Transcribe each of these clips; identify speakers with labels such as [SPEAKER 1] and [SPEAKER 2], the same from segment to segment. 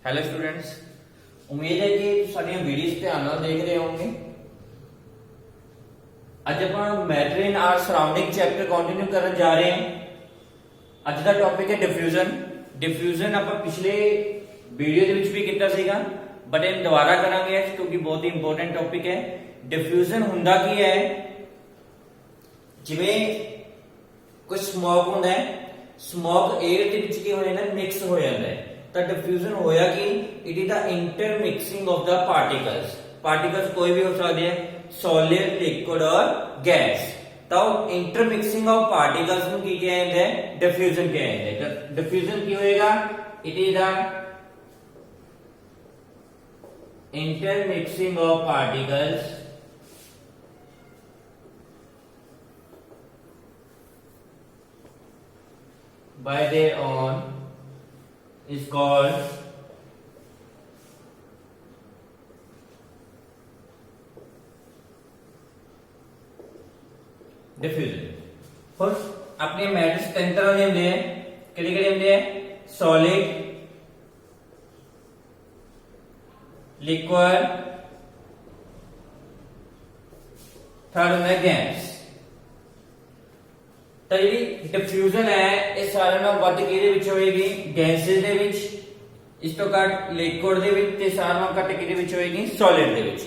[SPEAKER 1] Hello students, उम्मीद है कि साडियां वीडियोस ध्यान नाल देख रहे होंगे। ਅੱਜ ਆਪਾਂ matter in our surrounding chapter continue ਕਰਨ ਜਾ ਰਹੇ ਹਾਂ। ਅੱਜ ਦਾ ਟੌਪਿਕ ਹੈ ਡਿਫਿਊਜ਼ਨ। ਡਿਫਿਊਜ਼ਨ ਆਪਾਂ ਪਿਛਲੇ ਵੀਡੀਓ ਦੇ ਵਿੱਚ ਵੀ ਕੀਤਾ ਸੀਗਾ, ਬਟ ਇਹ ਦੁਬਾਰਾ ਕਰਾਂਗੇ ਕਿਉਂਕਿ ਬਹੁਤ ਹੀ ਇੰਪੋਰਟੈਂਟ ਟੌਪਿਕ ਹੈ। ਡਿਫਿਊਜ਼ਨ ਹੁੰਦਾ ਕੀ ਹੈ? ਜਿਵੇਂ ਕੁਝ ਸਮੋਕ ਹੁੰਦਾ ਹੈ, ਸਮੋਕ 에ਅਰ ਦੇ ਵਿੱਚ ਕੀ ਹੋ ਜਾਂਦਾ, ਮਿਕਸ ਹੋ ਜਾਂਦਾ ਹੈ। ਤਾਂ ਡਿਫਿਊਜ਼ਨ ਹੋਇਆ ਕਿ it is the intermixing of the particles. Particles ਕੋਈ ਵੀ ਹੋ ਸਕਦੇ ਹੈ, ਸੋਲਿਡ, ਲਿਕੁਇਡ और गैस। तो इंटरमिक्सिंग ऑफ पार्टिकल्स ਨੂੰ ਕੀ ਕਿਹਾ ਜਾਂਦਾ ਹੈ? ਡਿਫਿਊਜ਼ਨ ਕਿਹਾ ਜਾਂਦਾ ਹੈ। ਡਿਫਿਊਜ਼ਨ ਕੀ ਹੋਏਗਾ? It is the intermixing of particles by their own is called diffusion. फिर अपने मैटर्स तीन तरह के होंगे हैं। किहड़े होंगे हैं? सॉलिड, लिक्विड, थर्ड होंगे गैस। तो जी डिफ्यूजन है ये सारे नाल वध किहदे विच होएगी? गैसेस दे विच। इस तो घट लिक्विड दे विच ते सारे नाल घट किहदे विच होएगी? सॉलिड दे विच।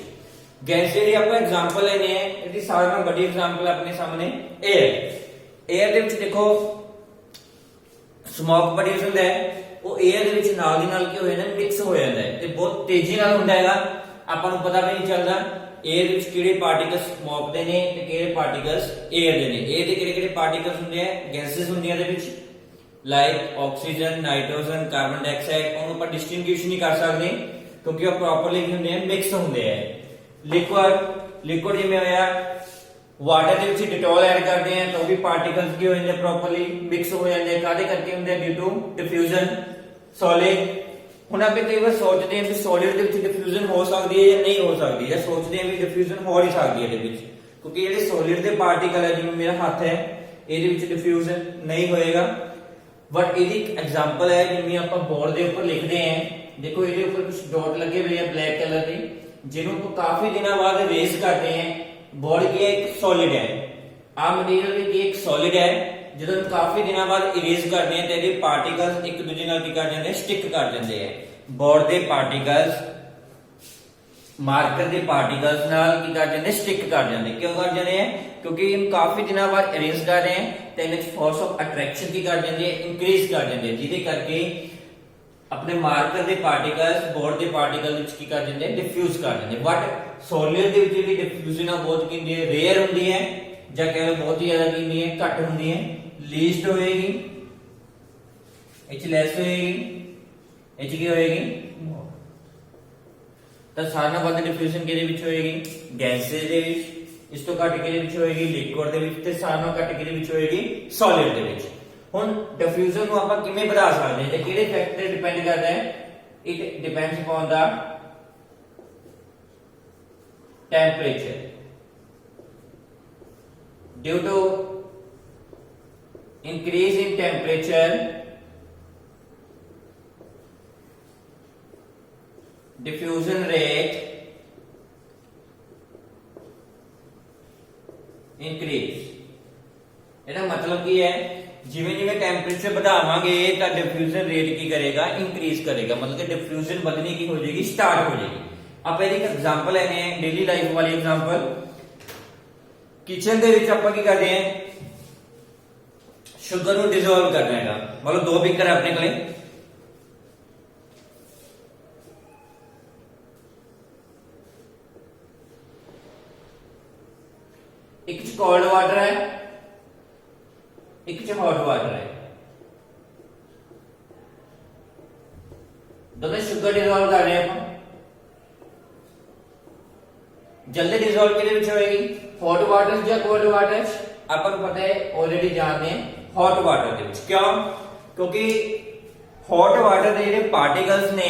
[SPEAKER 1] गैस जी आप एग्जाम्पल लेने हैं, इसकी सारे नाल बड़ी एग्जाम्पल अपने सामने एयर। एयर दे विच देखो स्मोक प्रोड्यूस होंदा है, वो एयर दे विच नाल दी नाल की हो जांदा, मिक्स हो जांदा है ते बहुत तेजी नाल हुंदा हैगा। आपां नूं पता भी नहीं चलदा एयर विच किहड़े पार्टिकल्स स्मोक दे ने ते किहड़े पार्टिकल्स एयर दे ने। एयर दे किहड़े पार्टिकल्स हुंदे हैं? गैसेस हुंदियां दे विच, like oxygen, nitrogen, carbon dioxide. उन्होंने आप डिस्टिंग्विश नहीं कर सकते क्योंकि वो प्रॉपरली होंदे हैं, मिक्स होंदे हैं। लिक्विड जिवें होया वाटर दे विच डिटॉल ऐड करते हैं तो भी पार्टिकल्स की हो जाते प्रॉपरली मिक्स हो जाते हैं। कादे करके होंदे? Due to diffusion. सॉलिड हुण आप कई बार सोचते हैं कि सॉलिड दे विच डिफ्यूजन हो सकती है या नहीं हो सकती, या सोचते हैं भी डिफ्यूजन हो नहीं सकती है दे विच, क्योंकि जिहड़े सॉलिड दे पार्टिकल है, जिवें मेरा हाथ है, इहदे विच डिफ्यूजन नहीं होएगा। बट इहदी एग्जांपल है जिवें आपां बोर्ड दे उपर लिखदे हैं, देखो इहदे उपर कुछ डॉट लगे हुए हैं ब्लैक कलर के, जिन्हों को काफी दिनों बाद रेस करते हैं। बॉडी की एक सॉलिड है, आ मटेरियल की एक सॉलिड है, जो काफी दिनों बाद इरेज करते हैं तो पार्टिकल्स एक दूसरे नाल की कर जाते हैं, स्टिक कर जाते हैं। बोर्ड के पार्टिकल्स मार्कर के पार्टिकल्स नाल की कर जाते हैं, स्टिक कर जाते हैं। क्यों कर जाते हैं? क्योंकि इन काफी दिनों बाद इरेज कर रहे हैं तो इनमें फोर्स ऑफ अट्रैक्शन की कर जाती है, इंक्रीज कर जाते हैं, जिसके करके अपने मार्कर के पार्टिकल्स बोर्ड के पार्टिकल की कर देंगे, डिफ्यूज कर देंगे। बट सॉलिड के विच भी डिफ्यूजन बहुत की रेयर होंदी है, या कह लो बहुत ही ज्यादा की होंदी है, घट होंदी है, लीस्ट होएगी, इच लैस होएगी, इच की होएगी। तो सारे नाल वध डिफ्यूजन किहदे विच होएगी? गैसेस दे विच। इस तो घट किहदे विच होएगी? लिक्विड दे विच। ते सारे नाल घट किहदे विच होएगी? सॉलिड दे विच। ਹੁਣ डिफ्यूजन ਨੂੰ ਆਪਾਂ ਕਿਵੇਂ ਵਧਾ ਸਕਦੇ ਹਾਂ ਤੇ ਕਿਹੜੇ ਫੈਕਟਰ ਤੇ ਡਿਪੈਂਡ ਕਰਦਾ ਹੈ? ਇਟ ਡਿਪੈਂਡਸ ਅਪਨ ਦਾ temperature. Due to increase in temperature, diffusion rate increase। ਇਹਦਾ ਮਤਲਬ ਕੀ ਹੈ? जिवें जिवें टेंपरेचर बढ़ावांगे तो डिफ्यूजन रेट की करेगा? इंक्रीज करेगा। मतलब कि डिफ्यूजन बढ़नी की हो जाएगी, स्टार्ट हो जाएगी। आप एक एग्जांपल लेने हैं, डेली लाइफ वाली एग्जांपल। किचन दे विच आपां की करदे हैं? शुगर नूं डिसोल्व करना है। मतलब दो बीकर है अपने कोले, एक च कोल्ड वाटर है, एक च हॉट वाटर है। दोनों शुगर डिसोल्व कर रहे हैं। जल्दी डिसोल्व किहदे विच होएगी? हॉट वाटर या कोल्ड वाटर? आपको पता है, ऑलरेडी जानते हैं, हॉट वाटर दे विच। क्यों? क्योंकि हॉट वाटर दे जिहड़े पार्टिकल्स ने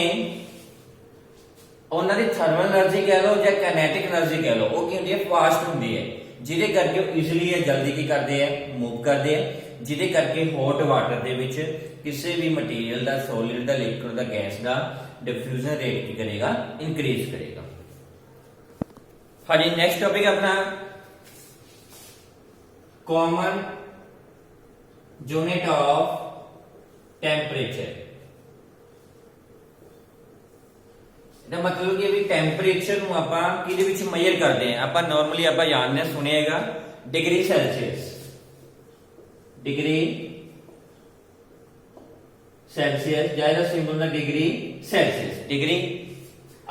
[SPEAKER 1] उन्हां दी थर्मल एनर्जी कह लो या काइनेटिक एनर्जी कह लो, वो की हुंदी है? फास्ट हुंदी है, जिहदे करके ईजिली जल्दी की करते हैं, मूव करते हैं। ਜਿਹਦੇ ਕਰਕੇ ਹੌਟ ਵਾਟਰ ਦੇ ਵਿੱਚ ਕਿਸੇ ਵੀ ਮਟੀਰੀਅਲ ਦਾ, ਸੋਲਿਡ ਦਾ, ਲਿਕੁਇਡ ਦਾ, ਗੈਸ ਦਾ डिफ्यूजन रेट की करेगा, इंक्रीज करेगा। हाँ जी, नेक्स्ट टॉपिक अपना कॉमन यूनिट ऑफ टेम्परेचर। ਇਹਦਾ मतलब कि भी टेम्परेचर ਨੂੰ ਆਪਾਂ ਕਿਹਦੇ ਵਿੱਚ ਮੇਜਰ ਕਰਦੇ ਹਾਂ? ਆਪਾਂ ਨਾਰਮਲੀ ਆਪਾਂ ਜਾਣਦੇ ਹਾਂ, ਸੁਣਿਆਗਾ डिग्री सेल्सियस। डिग्री सेल्सियस ज्यादा सिंबल ਦਾ डिग्री सेल्सियस। डिग्री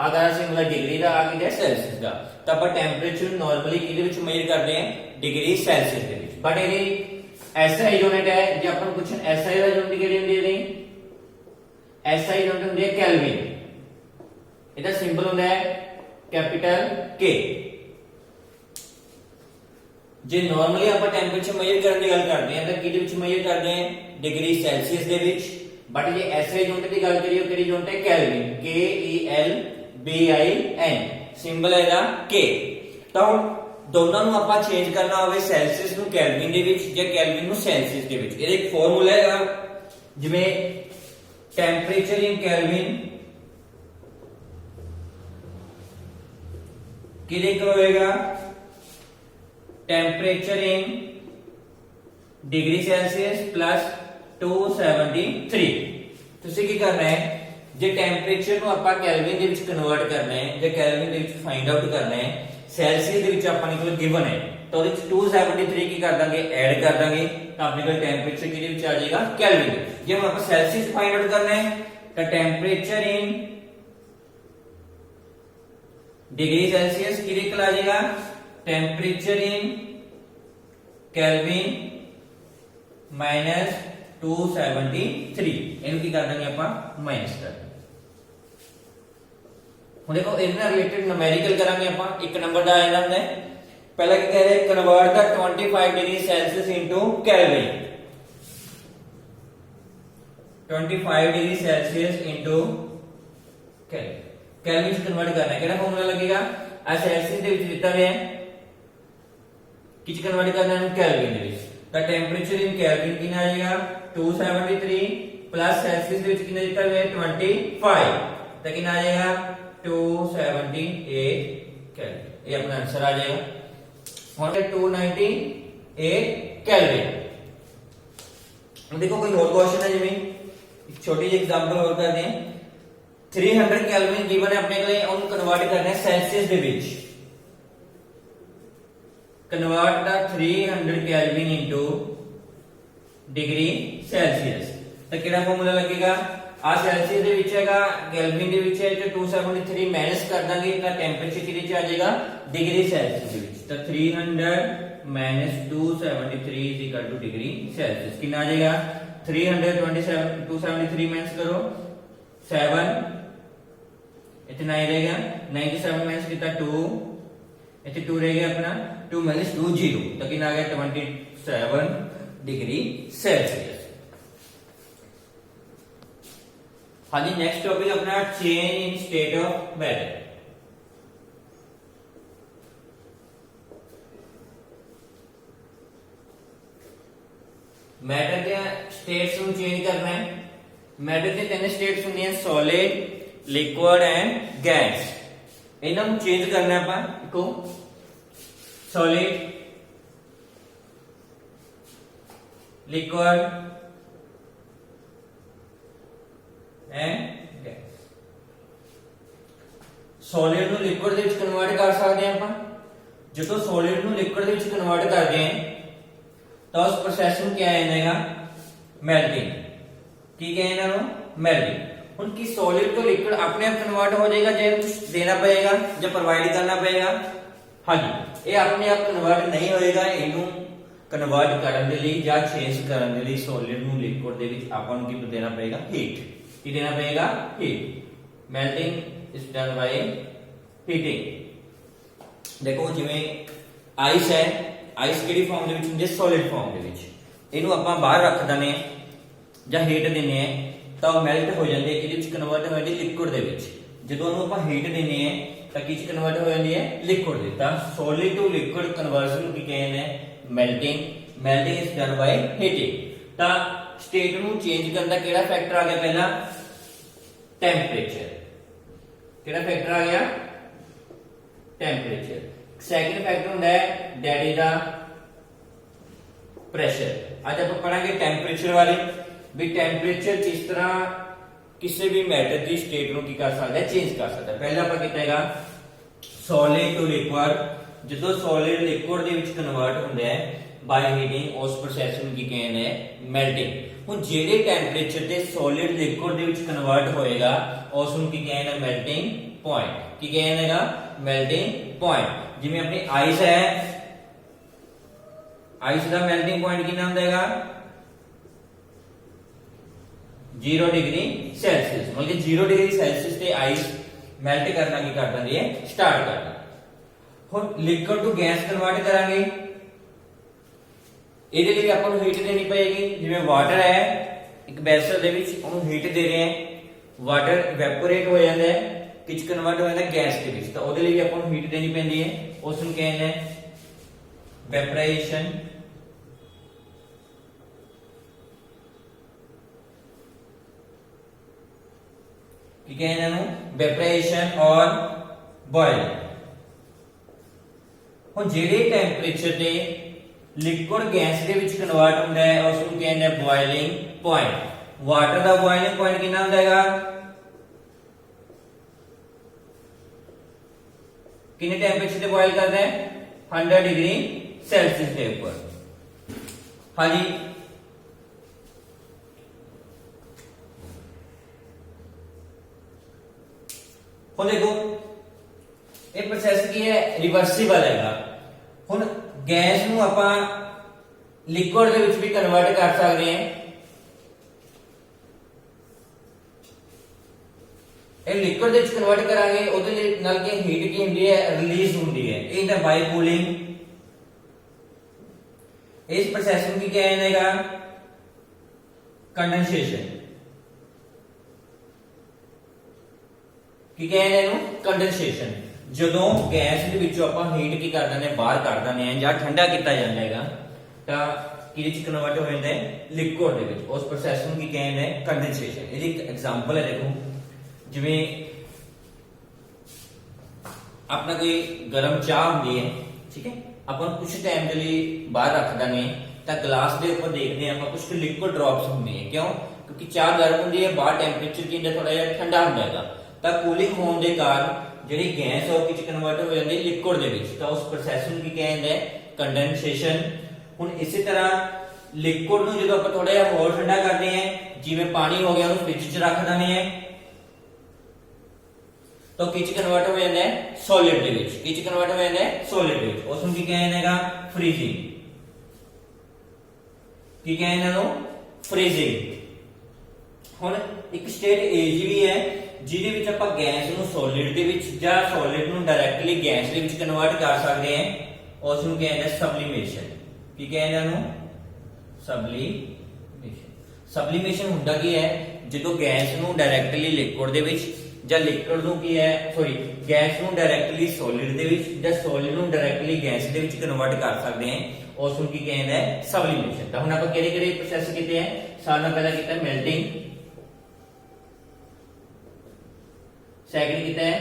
[SPEAKER 1] आधा सिंबल ਦਾ डिग्री ਦਾ, ਆ ਗਿਆ सेल्सियस ਦਾ। ਤਾਂ ਆਪਾਂ ਟੈਂਪਰੇਚਰ ਨੂੰ ਨਾਰਮਲੀ ਕਿਹਦੇ ਵਿੱਚ ਮੇਜਰ ਕਰਦੇ ਹਾਂ? डिग्री सेल्सियस ਦੇ ਵਿੱਚ। ਬਟ ਇਹਦੀ ਐਸਆਈ ਯੂਨਿਟ ਹੈ। ਜੇ ਆਪਾਂ ਨੂੰ ਪੁੱਛਣ ਐਸਆਈ ਦਾ ਯੂਨਿਟ ਕਿਹੜੀ ਹੁੰਦੀ ਹੈ? ਇਹਦੀ ਐਸਆਈ ਯੂਨਿਟ ਹੁੰਦੀ ਹੈ ਕੈਲਵਿਨ। ਇਹਦਾ ਸਿੰਬਲ ਹੁੰਦਾ ਹੈ ਕੈਪੀਟਲ ਕੇ। ਜੇ ਨਾਰਮਲੀ ਆਪਾਂ ਟੈਂਪਰੇਚਰ ਮੇਜਰ ਕਰਨ ਦੀ ਗੱਲ ਕਰਦੇ ਹਾਂ ਤਾਂ ਕਿਹਦੇ ਵਿੱਚ ਮੇਜਰ ਕਰਦੇ ਹਾਂ? डिग्री सेल्सियस ਦੇ ਵਿੱਚ। बट जे एसआई यूनिट की गल करिए केड़ी यूनिट है? केल्विन। KELVIN सिंबल है दा K। तो दोनों ਨੂੰ ਆਪਾਂ ਚੇਂਜ ਕਰਨਾ ਹੋਵੇ ਸੈਲਸੀਅਸ ਨੂੰ ਕੈਲਵਿਨ ਦੇ ਵਿੱਚ ਜਾਂ ਕੈਲਵਿਨ ਨੂੰ ਸੈਲਸੀਅਸ ਦੇ ਵਿੱਚ, ਇਹਦਾ ਇੱਕ ਫਾਰਮੂਲਾ ਹੈਗਾ। ਜਿਵੇਂ ਟੈਂਪਰੇਚਰ ਇਨ ਕੈਲਵਿਨ ਕਿਹਦੇ ਕੋ ਹੋਏਗਾ? ਟੈਂਪਰੇਚਰ ਇਨ डिग्री सेल्सियस प्लस 273। ਤੁਸੀਂ ਕੀ ਕਰਨਾ ਹੈ? ਜੇ ਟੈਂਪਰੇਚਰ ਨੂੰ ਆਪਾਂ ਕੈਲਵਿਨ ਦੇ ਵਿੱਚ ਕਨਵਰਟ ਕਰਨਾ ਹੈ ਜਾਂ ਕੈਲਵਿਨ ਦੇ ਵਿੱਚ ਫਾਈਂਡ ਆਊਟ ਕਰਨਾ ਹੈ, ਸੈਲਸੀਅਸ ਦੇ ਵਿੱਚ ਆਪਾਂ ਕੋਲ ਗਿਵਨ ਹੈ ਤਾਂ ਉਹਦੇ ਵਿੱਚ 273 ਕੀ ਕਰ ਦਾਂਗੇ? ਐਡ ਕਰ ਦਾਂਗੇ ਤਾਂ ਆਪਣੇ ਕੋਲ ਟੈਂਪਰੇਚਰ ਕਿਹਦੇ ਵਿੱਚ ਆ ਜਾਏਗਾ? ਕੈਲਵਿਨ। ਜੇ ਹੁਣ ਆਪਾਂ ਸੈਲਸੀਅਸ ਫਾਈਂਡ ਆਊਟ ਕਰਨਾ ਹੈ ਤਾਂ ਟੈਂਪਰੇਚਰ ਇਨ डिग्री सेल्सियस किहदे कोल आ जाएगा? Temperature in kelvin minus 273। इहनू की कर देंगे आपां? माइनस कर। हुण देखो इहदे नाल रिलेटेड न्यूमेरिकल करांगे आपां। एक नंबर दा आया हुंदा है, पहला की कह रहे हैं convert the 25 degree Celsius into kelvin. 25 degree Celsius into kelvin. Kelvin से कन्वर्ट करना है, केड़ा फार्मूला लगेगा? आ सेल्सियस दे विच दित्ता गया है, किस कन्वर्ट करना है? केल्विन दे विच। तो टेंपरेचर इन केल्विन कितना आ जाएगा? 273 प्लस सेल्सियस दे विच कितना दित्ता गया है? 25। तो कितना आ जाएगा? 278 केल्विन। ये अपना आंसर आ जाएगा। हुण 298 केल्विन। अब देखो कोई और क्वेश्चन है, जिवें छोटी जी एग्जांपल और करते हैं। 300 केल्विन गिवन है अपने को, उन कन्वर्ट करना है Celsius they which. Convert the 300 kelvin into degree Celsius. तो केड़ा फार्मूला लगेगा? आ सेल्सियस दे विच हैगा, केल्विन दे विच है, तो 273 माइनस कर देंगे तो टेंपरेचर किदे च आ जाएगा? डिग्री सेल्सियस दे विच। तो 300 minus 273 is equal two degree Celsius. कितना आ जाएगा? 327 273 माइनस करो 7, इतना ही रहेगा। 97 माइनस कितना? 2, इतने 2 रह गया अपना 2 माइनस 2 0। तो कितना आ गया? 27 डिग्री सेल्सियस। हाँ जी, नेक्स्ट टॉपिक अपना change in state of matter. Matter के स्टेट्स ਨੂੰ चेंज करना है। मैटर के तीन स्टेट्स होंगे, सॉलिड, लिक्विड एंड गैस। इन्हां ਨੂੰ चेंज करना है ਆਪਾਂ। देखो solid, liquid and gas. Solid ਨੂੰ ਲਿਕੁਇਡ ਦੇ ਵਿੱਚ ਕਨਵਰਟ ਕਰ ਸਕਦੇ ਹਾਂ ਆਪਾਂ। ਜਦੋਂ ਸੋਲਿਡ ਨੂੰ ਲਿਕੁਇਡ ਦੇ ਵਿੱਚ ਕਨਵਰਟ ਕਰਦੇ ਹਾਂ ਤਾਂ ਉਸ ਪ੍ਰੋਸੈਸ ਨੂੰ ਕਿਹਾ ਜਾਂਦਾ ਹੈ? मेल्टिंग। की कहे इन्हों? मेल्टिंग। हुण की सॉलिड तो लिक्विड अपने आप कन्वर्ट हो जाएगा, जे कुछ देना पड़ेगा या प्रोवाइड करना पड़ेगा? हाँ जी, ये अपने आप कन्वर्ट नहीं होएगा। इनू कन्वर्ट करने के लिए या चेंज करने के लिए सॉलिड नू लिक्विड दे विच आपां नू की देना पड़ेगा? हीट। की देना पड़ेगा? Heat. Melting is done by heating. देखो जिवें आइस है, आइस किहड़ी फॉर्म दे विच हुंदी है? सॉलिड फॉर्म दे विच। इनू आपां बाहर रख दने ਜਾਂ ਹੀਟ ਦਿੰਨੇ ਆ ਤਾਂ ਉਹ ਮੈਲਟ ਹੋ ਜਾਂਦੀ ਹੈ, ਕਿਹਦੇ ਵਿੱਚ ਕਨਵਰਟ ਹੋ ਜਾਂਦੀ ਹੈ? ਲਿਕੁਇਡ ਦੇ ਵਿੱਚ। ਜਦੋਂ ਉਹਨੂੰ ਆਪਾਂ ਹੀਟ ਦਿੰਨੇ ਆ ਤਾਂ ਕਿਸ ਕਨਵਰਟ ਹੋ ਜਾਂਦੀ ਹੈ? ਲਿਕੁਇਡ ਦੇ। ਤਾਂ ਸੋਲਿਡ ਟੂ ਲਿਕੁਇਡ ਕਨਵਰਜਨ ਨੂੰ ਕੀ ਕਹਿੰਦੇ ਨੇ? Melting. melting is done by heating। ਤਾਂ state ਨੂੰ change ਕਰਨ ਦਾ ਕਿਹੜਾ ਫੈਕਟਰ ਆ ਗਿਆ ਪਹਿਲਾਂ temperature। ਕਿਹੜਾ ਫੈਕਟਰ ਆ ਗਿਆ temperature। ਸੈਕਿੰਡ ਫੈਕਟਰ ਹੁੰਦਾ ਹੈ that is the pressure। ਅੱਜ ਆਪਾਂ ਪੜਾਂਗੇ temperature ਬਾਰੇ ਵੀ temperature ਕਿਸ ਤਰ੍ਹਾਂ ਕਿਸੇ ਵੀ ਮੈਟਰ ਦੀ ਸਟੇਟ ਨੂੰ ਕੀ ਕਰ ਸਕਦਾ ਹੈ ਚੇਂਜ ਕਰ ਸਕਦਾ ਹੈ। ਪਹਿਲਾਂ ਆਪਾਂ ਕੀਤਾ ਹੈਗਾ solid to liquid। ਜਦੋਂ solid liquid ਦੇ ਵਿੱਚ ਕਨਵਰਟ ਹੁੰਦਾ ਹੈ ਬਾਈ ਹੀਟਿੰਗ ਉਸ ਪ੍ਰੋਸੈਸ ਨੂੰ ਕੀ ਕਹਿੰਦੇ ਆ ਮੈਲਟਿੰਗ। ਹੁਣ ਜਿਹੜੇ ਟੈਂਪਰੇਚਰ ਤੇ solid liquid ਦੇ ਵਿੱਚ ਕਨਵਰਟ ਹੋਏਗਾ ਉਸ ਨੂੰ ਕੀ ਕਹਿੰਦੇ ਆ ਮੈਲਟਿੰਗ ਪੁਆਇੰਟ। ਕੀ ਕਹਿੰਦੇ ਹੈਗਾ ਮੈਲਟਿੰਗ ਪੁਆਇੰਟ। ਜਿਵੇਂ ਆਪਣੀ ਆਈਸ ਹੈ, ਆਈਸ ਦਾ ਮੈਲਟਿੰਗ ਪੁਆਇੰਟ ਕਿੰਨਾ ਹੁੰਦਾ ਹੈਗਾ 0 डिग्री सेल्सियस। मतलब कि 0 डिग्री सेल्सियस ਤੇ ਆਈਸ ਮੈਲਟ ਕਰਨਾ ਕੀ ਕਰ ਦਿੰਦੀ ਹੈ ਸਟਾਰਟ ਕਰਨਾ। ਹੁਣ ਲਿਕਵਿਡ ਤੋਂ ਗੈਸ ਕਨਵਰਟ ਕਰਾਂਗੇ ਇਹਦੇ ਲਈ ਆਪਾਂ ਨੂੰ ਹੀਟ ਦੇਣੀ ਪਏਗੀ। ਜਿਵੇਂ ਵਾਟਰ ਹੈ ਇੱਕ ਵੈਸਲ ਦੇ ਵਿੱਚ ਉਹਨੂੰ ਹੀਟ ਦੇ ਰਹੇ ਹਾਂ, ਵਾਟਰ ਇਵੈਪੋਰੇਟ ਹੋ ਜਾਂਦਾ ਹੈ ਕਿਚ ਕਨਵਰਟ ਹੋ ਜਾਂਦਾ ਗੈਸ ਦੇ ਵਿੱਚ, ਤਾਂ ਉਹਦੇ ਲਈ ਆਪਾਂ ਨੂੰ ਹੀਟ ਦੇਣੀ ਪੈਂਦੀ ਹੈ। ਉਸ ਨੂੰ ਕਹਿੰਦੇ ਨੇ ਵੈਪੋਰੇਸ਼ਨ। ਕੀ ਕਹਿੰਦੇ ਇਹਨੂੰ ਵੈਪੋਰੇਸ਼ਨ ਔਰ ਬੋਇਲਿੰਗ। ਹੁਣ ਜਿਹੜੇ ਟੈਂਪਰੇਚਰ ਤੇ ਲਿਕੁਇਡ ਗੈਸ ਦੇ ਵਿੱਚ ਕਨਵਰਟ ਹੁੰਦਾ ਹੈ ਉਸ ਨੂੰ ਕਹਿੰਦੇ ਆ ਬੋਇਲਿੰਗ ਪੁਆਇੰਟ। ਵਾਟਰ ਦਾ ਬੋਇਲਿੰਗ ਪੁਆਇੰਟ ਕਿੰਨਾ ਹੁੰਦਾ ਹੈਗਾ ਕਿੰਨੇ ਟੈਂਪਰੇਚਰ ਤੇ ਬੋਇਲ ਕਰਦਾ ਹੈ 100 डिग्री सेल्सियस ਦੇ ਉੱਪਰ। ਹਾਂਜੀ ਹੁਣ ਦੇਖੋ ਇਹ ਪ੍ਰੋਸੈਸ ਕੀ ਹੈ ਰਿਵਰਸੀਬਲ ਹੈਗਾ। ਹੁਣ ਗੈਸ ਨੂੰ ਆਪਾਂ ਲਿਕੁਇਡ ਦੇ ਵਿੱਚ ਵੀ ਕਨਵਰਟ ਕਰ ਸਕਦੇ ਹਾਂ। ਇਹ ਲਿਕੁਇਡ ਦੇ ਵਿੱਚ ਕਨਵਰਟ ਕਰਾਂਗੇ ਉਹਦੇ ਨਾਲ ਕੀ ਹੀਟ ਕੀ ਹੁੰਦੀ ਹੈ ਰਿਲੀਜ਼ ਹੁੰਦੀ ਹੈ। ਇਹ ਤਾਂ ਬਾਈ ਕੂਲਿੰਗ। ਇਸ ਪ੍ਰੋਸੈਸ ਨੂੰ ਕੀ ਕਿਹਾ ਜਾਏਗਾ ਕੰਡੈਂਸੇਸ਼ਨ। ਕੀ ਕਹਿੰਦੇ ਇਹਨੂੰ ਕੰਡੈਂਸੇਸ਼ਨ। ਜਦੋਂ ਗੈਸ ਦੇ ਵਿੱਚੋਂ ਆਪਾਂ ਹੀਟ ਕੀ ਕਰ ਦਿੰਦੇ ਬਾਹਰ ਕੱਢ ਦਿੰਦੇ ਆ ਜਾਂ ਠੰਡਾ ਕੀਤਾ ਜਾਂਦਾ ਹੈਗਾ ਤਾਂ ਕਿਹਦੇ ਚ ਕਨਵਰਟ ਹੋ ਜਾਂਦਾ ਹੈ ਲਿਕੁਇਡ ਦੇ ਵਿੱਚ। ਉਸ ਪ੍ਰੋਸੈਸ ਨੂੰ ਕੀ ਕਹਿੰਦੇ ਕੰਡੈਂਸੇਸ਼ਨ। ਇਹਦੀ ਇੱਕ ਐਗਜ਼ਾਮਪਲ ਹੈ ਦੇਖੋ ਜਿਵੇਂ ਆਪਣਾ ਕੋਈ ਗਰਮ ਚਾਹ ਹੁੰਦੀ ਹੈ ਠੀਕ ਹੈ ਆਪਾਂ ਕੁਝ ਟਾਈਮ ਦੇ ਲਈ ਬਾਹਰ ਰੱਖ ਦਿੰਦੇ ਤਾਂ ਗਲਾਸ ਦੇ ਉੱਪਰ ਦੇਖਦੇ ਆਪਾਂ ਕੁਝ ਲਿਕੁਇਡ ਡ੍ਰੌਪਸ ਹੁੰਦੇ ਹੈ। ਕਿਉਂ ਕਿਉਂਕਿ ਚਾਹ ਗਰਮ ਹੁੰਦੀ ਹੈ ਬਾਹਰ ਟੈਂਪਰੇਚਰ ਕੀ ਹੁੰਦਾ ਥੋੜਾ ਜਿਹਾ ਠੰਡਾ ਹੁੰਦਾ ਹੈਗਾ ਤਾਂ ਕੂਲਿੰਗ ਹੋਣ ਦੇ ਕਾਰਨ ਜਿਹੜੀ ਗੈਸ ਉਹ ਕਿਚ ਕਨਵਰਟ ਹੋ ਜਾਂਦੀ ਹੈ ਲਿਕੁਇਡ ਦੇ ਵਿੱਚ ਤਾਂ ਉਸ ਪ੍ਰੋਸੈਸ ਨੂੰ ਕੀ ਕਹਿੰਦੇ ਆ ਕੰਡੈਂਸੇਸ਼ਨ। ਹੁਣ ਇਸੇ ਤਰ੍ਹਾਂ ਲਿਕੁਇਡ ਨੂੰ ਜਦੋਂ ਆਪਾਂ ਥੋੜਾ ਜਿਹਾ ਹੋਰ ਠੰਡਾ ਕਰਦੇ ਹਾਂ ਜਿਵੇਂ ਪਾਣੀ ਹੋ ਗਿਆ ਉਹਨੂੰ ਫ੍ਰਿਜ 'ਚ ਰੱਖ ਦਿੰਦੇ ਹਾਂ ਤਾਂ ਕਿਚ ਕਨਵਰਟ ਹੋ ਜਾਂਦਾ ਹੈ ਸੋਲਿਡ ਦੇ ਵਿੱਚ। ਕਿਚ ਕਨਵਰਟ ਹੋ ਜਾਂਦਾ ਹੈ ਸੋਲਿਡ ਦੇ ਵਿੱਚ। ਉਸ ਨੂੰ ਕੀ ਕਹਿੰਦੇ ਹੈਗਾ ਫ੍ਰੀਜ਼ਿੰਗ। ਕੀ ਕਹਿੰਦੇ ਇਹਨੂੰ ਫ੍ਰੀਜ਼ਿੰਗ। ਹੁਣ ਇੱਕ ਸਟੇਟ ਏਜ ਵੀ ਹੈ ਜਿਹਦੇ ਵਿੱਚ ਆਪਾਂ ਗੈਸ ਨੂੰ ਸੋਲਿਡ ਦੇ ਵਿੱਚ ਜਾਂ ਸੋਲਿਡ ਨੂੰ ਡਾਇਰੈਕਟਲੀ ਗੈਸ ਦੇ ਵਿੱਚ ਕਨਵਰਟ ਕਰ ਸਕਦੇ ਹਾਂ। ਉਸ ਨੂੰ ਕਹਿੰਦੇ ਸਬਲੀਮੇਸ਼ਨ। ਕੀ ਕਹਿੰਦੇ ਇਹਨੂੰ ਸਬਲੀਮੇਸ਼ਨ। ਸਬਲੀਮੇਸ਼ਨ ਹੁੰਦਾ ਕੀ ਹੈ ਜਦੋਂ ਗੈਸ ਨੂੰ ਡਾਇਰੈਕਟਲੀ ਲਿਕੁਇਡ ਦੇ ਵਿੱਚ ਜਾਂ ਲਿਕੁਇਡ ਨੂੰ ਕੀ ਹੈ ਗੈਸ ਨੂੰ ਡਾਇਰੈਕਟਲੀ ਸੋਲਿਡ ਦੇ ਵਿੱਚ ਜਾਂ ਸੋਲਿਡ ਨੂੰ ਡਾਇਰੈਕਟਲੀ ਗੈਸ ਦੇ ਵਿੱਚ ਕਨਵਰਟ ਕਰ ਸਕਦੇ ਹਾਂ। ਉਸ ਨੂੰ ਕੀ ਕਹਿੰਦੇ ਸਬਲੀਮੇਸ਼ਨ। ਤਾਂ ਹੁਣ ਆਪਾਂ ਕਿਹੜੇ ਕਿਹੜੇ ਪ੍ਰੋਸੈਸ ਕੀਤੇ ਆ ਸਾਰਿਆਂ ਨਾਲ ਪਹਿਲਾਂ ਕੀਤਾ ਮੈਲਟਿੰਗ, सेकंड कितना है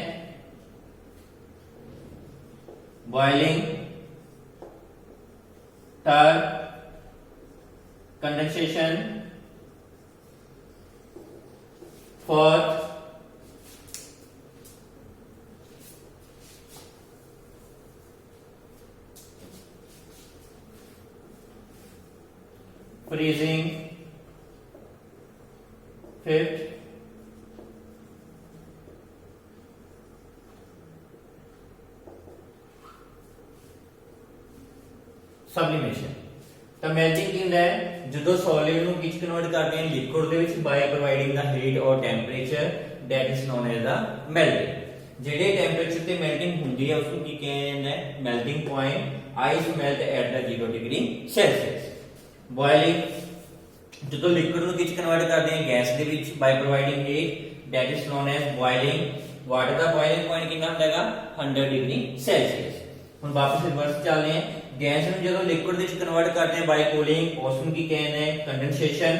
[SPEAKER 1] boiling, third condensation, fourth freezing, fifth sublimation. ਤਾਂ ਮੈਲਟਿੰਗ ਕੀ ਹੁੰਦਾ ਹੈ ਜਦੋਂ ਸੋਲਿਡ ਨੂੰ ਕਿਚ ਕਨਵਰਟ ਕਰਦੇ ਹਾਂ ਲਿਕੁਇਡ ਦੇ ਵਿੱਚ ਬਾਈ ਪ੍ਰੋਵਾਈਡਿੰਗ ਦਾ ਹੀਟ ਔਰ temperature that is known as the melting. ਜਿਹੜੇ ਟੈਂਪਰੇਚਰ ਤੇ ਮੈਲਟਿੰਗ ਹੁੰਦੀ ਹੈ ਉਸ ਨੂੰ ਕੀ ਕਹਿੰਦੇ ਹੈ melting point. Ice melt at the 0 degree celsius. Boiling ਜਦੋਂ ਲਿਕੁਇਡ ਨੂੰ ਕਿਚ ਕਨਵਰਟ ਕਰਦੇ ਹਾਂ ਗੈਸ ਦੇ ਵਿੱਚ by providing heat that is known as boiling. Water ਦਾ ਬੋਇਲਿੰਗ ਪੁਆਇੰਟ ਕਿੰਨਾ ਹੁੰਦਾ ਹੈਗਾ 100 डिग्री सेल्सियस। ਹੁਣ ਵਾਪਸ ਰਿਵਰਸ ਚੱਲਦੇ ਹਾਂ ਗੈਸ ਨੂੰ ਜਦੋਂ ਲਿਕੁਇਡ ਵਿੱਚ ਕਨਵਰਟ ਕਰਦੇ ਆ ਬਾਈ ਕੂਲਿੰਗ, ਉਸ ਨੂੰ ਕੀ ਕਹਿੰਦੇ ਆ ਕੰਡੈਂਸੇਸ਼ਨ।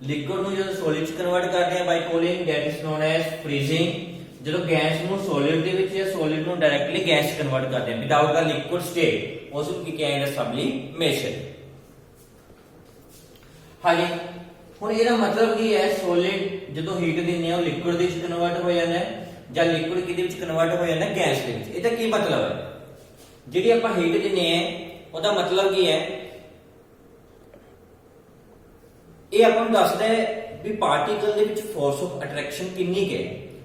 [SPEAKER 1] ਲਿਕੁਇਡ ਨੂੰ ਜਦੋਂ ਸੋਲਿਡ ਵਿੱਚ ਕਨਵਰਟ ਕਰਦੇ ਆ by cooling, that is known as freezing. ਜਦੋਂ ਗੈਸ ਨੂੰ ਸੋਲਿਡ ਦੇ ਵਿੱਚ ਜਾਂ ਸੋਲਿਡ ਨੂੰ ਡਾਇਰੈਕਟਲੀ ਗੈਸ ਕਨਵਰਟ ਕਰਦੇ ਆ ਵਿਦਆਊਟ ਦਾ ਲਿਕੁਇਡ ਸਟੇਟ, ਉਸ ਨੂੰ ਕੀ ਕਹਿੰਦੇ ਆ ਸਬਲੀਮੇਸ਼ਨ। ਹਾਂਜੀ, ਹੁਣ ਇਹਦਾ ਮਤਲਬ ਕੀ ਹੈ, ਸੋਲਿਡ ਜਦੋਂ ਹੀਟ ਦਿੰਦੇ ਆ ਉਹ ਲਿਕੁਇਡ ਦੇ ਵਿੱਚ ਕਨਵਰਟ ਹੋ ਜਾਂਦਾ ਹੈ ਜਾਂ ਲਿਕੁਇਡ ਕਿਹਦੇ ਵਿੱਚ ਕਨਵਰਟ ਹੋ ਜਾਂਦਾ ਹੈ, ਗੈਸ ਦੇ ਵਿੱਚ। ਇਹਦਾ ਕੀ ਮਤਲਬ ਹੈ, ਜਿਹੜੀ ਆਪਾਂ ਹੀਟ ਦਿੰਦੇ ਆ ਉਹਦਾ ਮਤਲਬ ਕੀ ਹੈ, ਇਹ ਆਪਾਂ ਨੂੰ ਦੱਸਦਾ ਹੈ ਵੀ ਪਾਰਟੀਕਲ ਦੇ ਵਿੱਚ ਫੋਰਸ ਆਫ ਅਟਰੈਕਸ਼ਨ ਕਿੰਨੀ ਹੈ,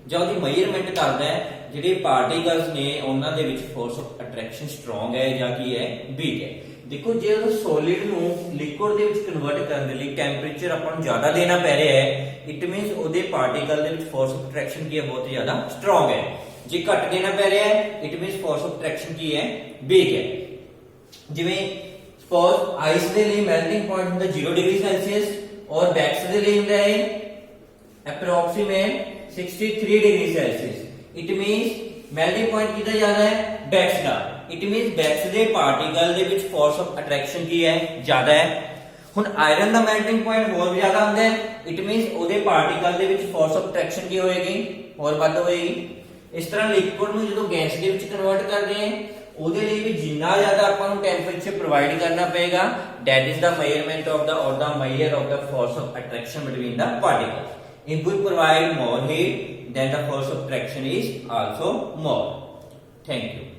[SPEAKER 1] ਜਾਂ ਉਹਦੀ ਮੇਜ਼ਰਮੈਂਟ ਕਰਦਾ ਹੈ ਜਿਹੜੇ ਪਾਰਟੀਕਲਸ ਨੇ ਉਹਨਾਂ ਦੇ ਵਿੱਚ ਫੋਰਸ ਆਫ ਅਟਰੈਕਸ਼ਨ ਸਟਰੋਂਗ ਹੈ ਜਾਂ ਕੀ ਹੈ, ਵੀਕ ਹੈ। ਦੇਖੋ ਜੇ ਸੋਲਿਡ ਨੂੰ ਲਿਕੁਇਡ ਦੇ ਵਿੱਚ ਕਨਵਰਟ ਕਰਨ ਦੇ ਲਈ ਟੈਂਪਰੇਚਰ ਆਪਾਂ ਨੂੰ ਜ਼ਿਆਦਾ ਦੇਣਾ ਪੈ ਰਿਹਾ ਹੈ, ਇਟ ਮੀਨਸ ਉਹਦੇ ਪਾਰਟੀਕਲ ਦੇ ਵਿੱਚ ਫੋਰਸ ਆਫ ਅਟਰੈਕਸ਼ਨ ਕੀ ਹੈ, ਬਹੁਤ ਜ਼ਿਆਦਾ ਸਟਰੋਂਗ ਹੈ। ਜੇ ਘੱਟ ਦੇਣਾ ਪੈ ਰਿਹਾ ਹੈ, it means force of attraction ਕੀ ਹੈ, ਵੀਕ ਹੈ। ਜਿਵੇਂ ਸਪੋਜ਼ ਆਈਸ ਦੇ ਲਈ ਮੈਲਟਿੰਗ ਪੁਆਇੰਟ ਹੁੰਦਾ 0 ਡਿਗਰੀ ਸੈਲਸੀਅਸ ਔਰ ਵੈਕਸ ਦੇ ਲਈ ਹੁੰਦਾ ਹੈ approximate 63 degree Celsius. It means melting point कितना ज्यादा है, वैक्स का। इट मींस वैक्स ਦੇ ਪਾਰਟੀਕਲ ਦੇ ਵਿੱਚ ਫੋਰਸ ਆਫ ਅਟਰੈਕਸ਼ਨ ਕੀ ਹੈ, ਜ਼ਿਆਦਾ ਹੈ। ਹੁਣ ਆਇਰਨ ਦਾ ਮੈਲਟਿੰਗ ਪੁਆਇੰਟ ਹੋਰ ਵੀ ਜ਼ਿਆਦਾ ਹੁੰਦਾ ਹੈ, ਇਟ ਮੀਂਸ ਉਹਦੇ ਪਾਰਟੀਕਲ ਦੇ ਵਿੱਚ ਫੋਰਸ ਆਫ ਅਟਰੈਕਸ਼ਨ ਕੀ ਹੋਏਗੀ, ਹੋਰ ਵੱਧ ਹੋਏਗੀ। ਇਸ ਤਰ੍ਹਾਂ ਲਿਕੁਇਡ ਨੂੰ ਜਦੋਂ ਗੈਸ ਦੇ ਵਿੱਚ ਕਨਵਰਟ ਕਰਦੇ ਹਾਂ ਉਹਦੇ ਲਈ ਵੀ ਜਿੰਨਾ ਜ਼ਿਆਦਾ ਆਪਾਂ ਨੂੰ ਟੈਂਪਰੇਚਰ ਪ੍ਰੋਵਾਈਡ ਕਰਨਾ ਪਏਗਾ, that is the measurement of the or the measure of the force of attraction between the particles. If we provide more heat, then the force of attraction is also more. Thank you.